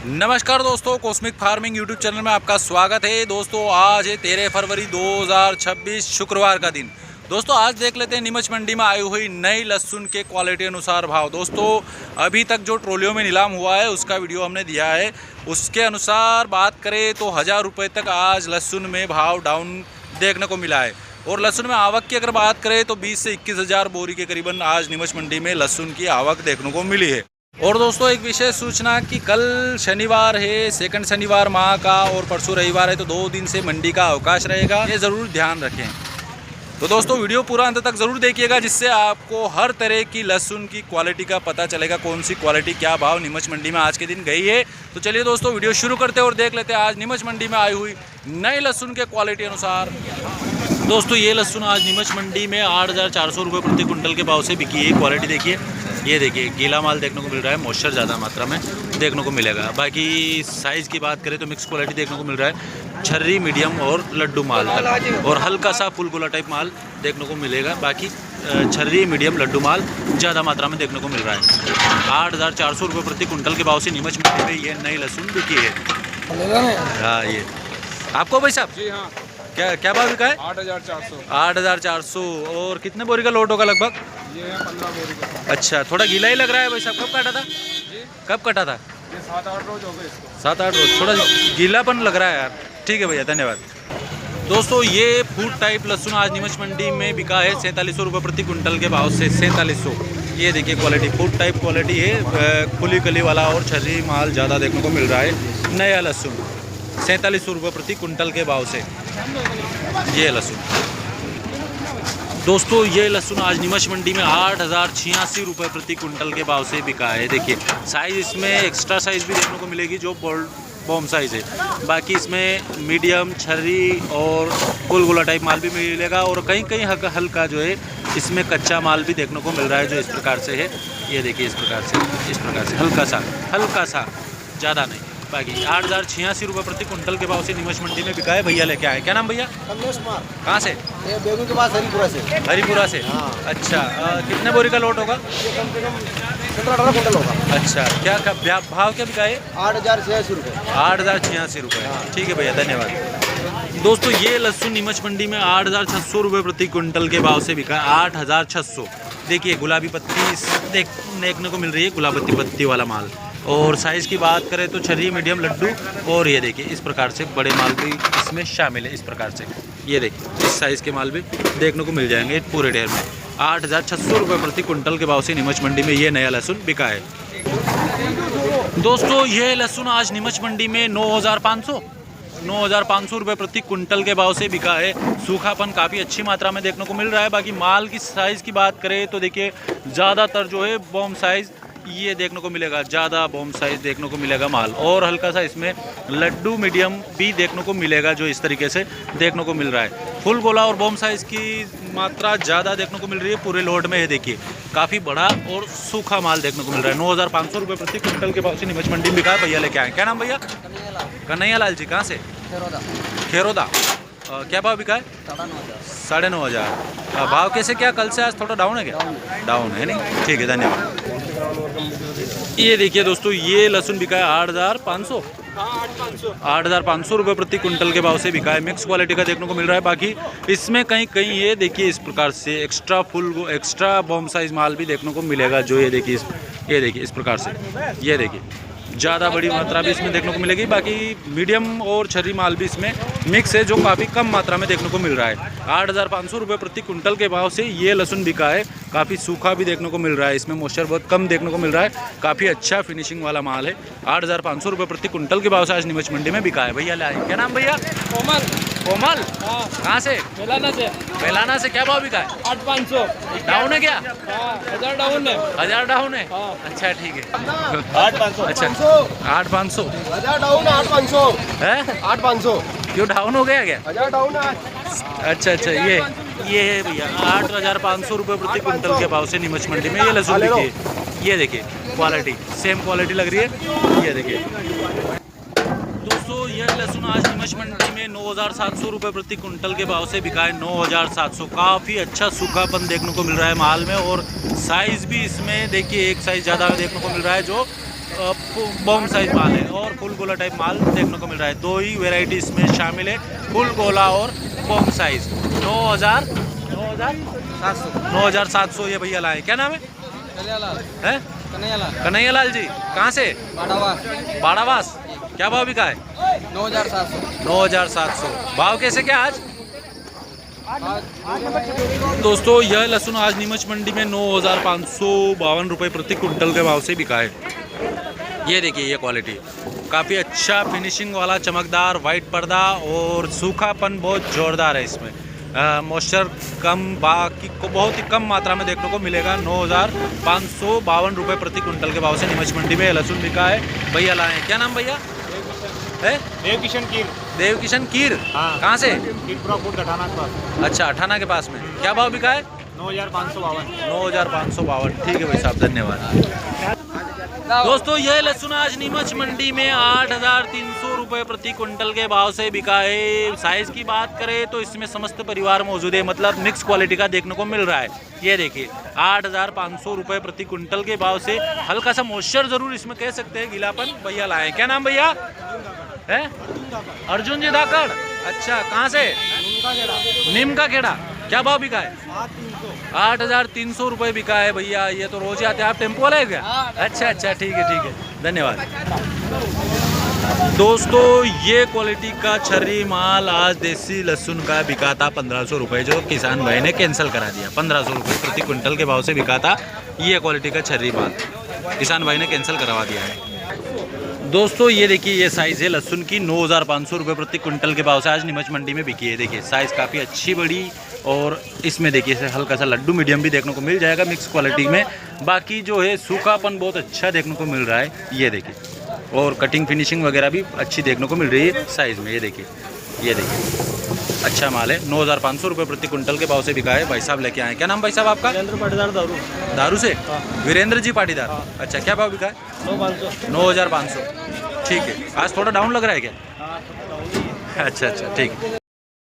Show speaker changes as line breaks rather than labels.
नमस्कार दोस्तों, cosmic farming YouTube channel में आपका स्वागत है। दोस्तों आज है 13 फरवरी 2026 शुक्रवार का दिन। दोस्तों आज देख लेते हैं नीमच मंडी में आई हुई नई लहसुन के क्वालिटी अनुसार भाव। दोस्तों अभी तक जो ट्रोलियों में नीलाम हुआ है उसका वीडियो हमने दिया है, उसके अनुसार बात करें तो 1000 रुपये तक आज लहसुन में भाव डाउन देखने को मिला है। और लहसुन में आवक की अगर बात करें तो 20 से 21 हज़ार बोरी के करीबन आज नीमच मंडी में लहसुन की आवक देखने को मिली है। और दोस्तों एक विशेष सूचना कि कल शनिवार है, सेकंड शनिवार माह का, और परसों रविवार है, तो 2 दिन से मंडी का अवकाश रहेगा, ये ज़रूर ध्यान रखें। तो दोस्तों वीडियो पूरा अंत तक ज़रूर देखिएगा, जिससे आपको हर तरह की लहसुन की क्वालिटी का पता चलेगा, कौन सी क्वालिटी क्या भाव नीमच मंडी में आज के दिन गई है। तो चलिए दोस्तों वीडियो शुरू करते हैं और देख लेते हैं आज नीमच मंडी में आई हुई नई लहसुन के क्वालिटी अनुसार। दोस्तों ये लहसुन आज नीमच मंडी में 8400 रुपये प्रति कुंटल के भाव से बिकी है। क्वालिटी देखिए, ये देखिए गीला माल देखने को मिल रहा है, मॉइस्चर ज़्यादा मात्रा में देखने को मिलेगा। बाकी साइज़ की बात करें तो मिक्स क्वालिटी देखने को मिल रहा है, छर्री, मीडियम और लड्डू माल तक, और हल्का सा फुल गोला टाइप माल देखने को मिलेगा। बाकी छर्री, मीडियम, लड्डू माल ज़्यादा मात्रा में देखने को मिल रहा है। 8400 रुपये प्रति कुंटल के भाव से नीमच मंडी में ये नई लहसुन बिकी है। हाँ ये आपको भाई साहब
जी हाँ,
क्या भाव बिका है?
8400।
8400। और कितने बोरी का लोड होगा लगभग?
ये है 15 बोरी का।
अच्छा, थोड़ा गीला ही लग रहा है भाई साहब। कब काटा था?
जी
कब काटा था?
ये 7-8 रोज हो गए इसको।
7-8 रोज। थोड़ा गीलापन लग रहा है यार। ठीक है भैया, धन्यवाद। दोस्तों ये फूड टाइप लहसुन आज नीमच मंडी में बिका है 4700 रुपये प्रति कुंटल के भाव से। 4700। ये देखिए क्वालिटी, फूड टाइप क्वालिटी है, खुली कली वाला और छर्री माल ज़्यादा देखने को मिल रहा है। नया लहसुन 4700 रुपये प्रति कुंटल के भाव से ये लहसुन। दोस्तों ये लहसुन आज नीमच मंडी में 8086 रुपये प्रति कुंटल के भाव से बिका है। देखिए साइज़ इसमें एक्स्ट्रा साइज़ भी देखने को मिलेगी जो बॉम साइज़ है। बाकी इसमें मीडियम, छर्री और फुल गोला टाइप माल भी मिलेगा, और कहीं कहीं हल्का जो है इसमें कच्चा माल भी देखने को मिल रहा है जो इस प्रकार से है। ये देखिए इस प्रकार से हल्का सा ज़्यादा नहीं। बाकी 8086 रुपये प्रति कुंटल के भाव से नीमच मंडी में बिका है। भैया लेके आए, क्या नाम भैया?
कमलेश कुमार।
कहाँ से?
ये बेगू के पास हरिपुरा से।
हरिपुरा से।
हाँ।
अच्छा, कितने बोरी का लोड होगा?
ये कम से कम 17-18 कुंटल होगा।
अच्छा, क्या भाव क्या बिका है?
8086 रुपये।
8086 रुपये। ठीक है भैया, धन्यवाद। दोस्तों ये लहसुन नीमच मंडी में 8600 रुपये प्रति कुंटल के भाव से बिका है। 8600। देखिए गुलाबी पत्ती देखने को मिल रही है, गुलाबी पत्ती वाला माल। और साइज़ की बात करें तो छर्री, मीडियम, लड्डू, और ये देखिए इस प्रकार से बड़े माल भी इसमें शामिल है। इस प्रकार से ये देखिए इस साइज़ के माल भी देखने को मिल जाएंगे पूरे ढेर में। 8600 रुपये प्रति कुंटल के भाव से नीमच मंडी में ये नया लहसुन बिका है। दोस्तों ये लहसुन आज नीमच मंडी में 9500 रुपये प्रति कुंटल के भाव से बिका है। सूखापन काफ़ी अच्छी मात्रा में देखने को मिल रहा है। बाकी माल की साइज़ की बात करें तो देखिए ज़्यादातर जो है बॉम साइज़ ये देखने को मिलेगा, ज़्यादा बॉम साइज़ देखने को मिलेगा माल, और हल्का सा इसमें लड्डू मीडियम भी देखने को मिलेगा जो इस तरीके से देखने को मिल रहा है। फुल गोला और बॉम साइज़ की मात्रा ज़्यादा देखने को मिल रही है पूरे लोड में। ये देखिए काफ़ी बड़ा और सूखा माल देखने को मिल रहा है। 9500 रुपये प्रति कुंटल के भाव से नीमच मंडी में बिका है। भैया लेके आए, क्या नाम भैया? कन्हैया लाल जी। कहाँ से? खेरोदा। क्या भाव बिका है? 9500। भाव कैसे क्या कल से आज थोड़ा डाउन है क्या? डाउन है नहीं। ठीक है, धन्यवाद। ये देखिए दोस्तों ये लहसुन बिका है 8500। 8500 रुपये प्रति कुंटल के भाव से बिका है। मिक्स क्वालिटी का देखने को मिल रहा है। बाकी इसमें कहीं कहीं ये देखिए इस प्रकार से एक्स्ट्रा बॉम साइज माल भी देखने को मिलेगा जो ये देखिए इस प्रकार से ये देखिए ज़्यादा बड़ी मात्रा भी इसमें देखने को मिलेगी। बाकी मीडियम और छर्री माल भी इसमें मिक्स है जो काफ़ी कम मात्रा में देखने को मिल रहा है। 8500 रुपये प्रति कुंटल के भाव से ये लहसुन बिका है। काफ़ी सूखा भी देखने को मिल रहा है, इसमें मॉइस्चर बहुत कम देखने को मिल रहा है। काफ़ी अच्छा फिनिशिंग वाला माल है। 8500 रुपये प्रति कुंटल के भाव से आज नीमच मंडी में बिका है। भैया लाए, क्या नाम भैया? कोमल।
हाँ।
कहाँ से? बेलाना से। क्या भाव बिका है?
8500।
डाउन है क्या?
1000 डाउन है।
1000 डाउन है।
हाँ।
अच्छा ठीक है।
8500।
अच्छा 8500
1000 डाउन है। 8500
है।
8500
क्यों डाउन हो गया क्या?
1000 डाउन है।
अच्छा ये है भैया 8500 रुपये प्रति कुंटल के भाव से नीमच मंडी में ये लहसुन बिकी है। ये देखिए क्वालिटी सेम क्वालिटी लग रही है। ये देखिए दोस्तों यह लहसुन आज नीमच मंडी में 9700 रुपये प्रति कुंटल के भाव से बिका है। 9700। काफ़ी अच्छा सूखापन देखने को मिल रहा है माल में, और साइज़ भी इसमें देखिए एक साइज़ ज़्यादा देखने को मिल रहा है जो बॉम्ब साइज माल है और फुल गोला टाइप माल देखने को मिल रहा है। दो ही वेराइटी इसमें शामिल है, फुल गोला और बॉम्ब साइज। 9,700 ये भैया लाए। क्या नाम है? हैं? कन्हैयालाल जी। कहाँ से? बाड़ावास। क्या भाव बिका है? 9,700। भाव कैसे क्या आज? दोस्तों यह लहसुन आज नीमच मंडी में 9,552 रुपये प्रति कुंटल के भाव से बिका है। ये देखिए ये क्वालिटी काफ़ी अच्छा फिनिशिंग वाला चमकदार वाइट पर्दा और सूखापन बहुत ज़ोरदार है इसमें। मॉइस्चर कम, बाकी को बहुत ही कम मात्रा में देखने को मिलेगा। 9,552 रुपये प्रति कुंटल के भाव से नीमच मंडी में लहसुन बिका है। भैया लाए। क्या नाम भैया है?
देव किशन कीर।
देव किशन कीर।
हाँ।
कहाँ से?
अठाना के पास।
अच्छा, अठाना के पास में। क्या भाव बिका है?
9,552।
9,552। ठीक है भाई साहब, धन्यवाद। दोस्तों यह लहसुन आज नीमच मंडी में 8,300 रुपये प्रति कुंटल के भाव से बिका है। साइज की बात करें तो इसमें समस्त परिवार मौजूद है, मतलब मिक्स क्वालिटी का देखने को मिल रहा है। ये देखिए 8,500 रुपये प्रति कुंटल के भाव से। हल्का सा मॉइस्चर जरूर इसमें कह सकते हैं, गीलापन। भैया लाए। क्या नाम भैया है? अर्जुन जी धाकड़। अच्छा, कहाँ से? नीम का खेड़ा। क्या भाव बिका है? 8,300 रुपये बिका है भैया। ये तो रोज आते हैं। आप टेम्पो वाले हैं क्या? अच्छा, ठीक है, धन्यवाद। दोस्तों ये क्वालिटी का छर्री माल आज देसी लहसुन का बिका था 1,500 रुपये, जो किसान भाई ने कैंसिल करा दिया। 1,500 रुपये प्रति कुंटल के भाव से बिका था ये क्वालिटी का छर्री माल, किसान भाई ने कैंसिल करवा दिया है। दोस्तों ये देखिए ये साइज़ है लहसुन की। 9,500 रुपये प्रति कुंटल के भाव से आज नीमच मंडी में बिकी है। देखिए साइज़ काफ़ी अच्छी बड़ी, और इसमें देखिए इसे हल्का सा लड्डू मीडियम भी देखने को मिल जाएगा मिक्स क्वालिटी में। बाकी जो है सूखापन बहुत अच्छा देखने को मिल रहा है। ये देखिए, और कटिंग फिनिशिंग वगैरह भी अच्छी देखने को मिल रही है साइज़ में। ये देखिए अच्छा माल है। 9,500 रुपये प्रति कुंटल के भाव से बिका है। भाई साहब लेके आए। क्या नाम भाई साहब आपका?
वीरेंद्र पाटीदार दारू।
दारू से? वीरेंद्र जी पाटीदार। अच्छा, क्या भाव बिका है? 9,500। ठीक है। आज थोड़ा डाउन लग रहा है क्या? अच्छा, ठीक है।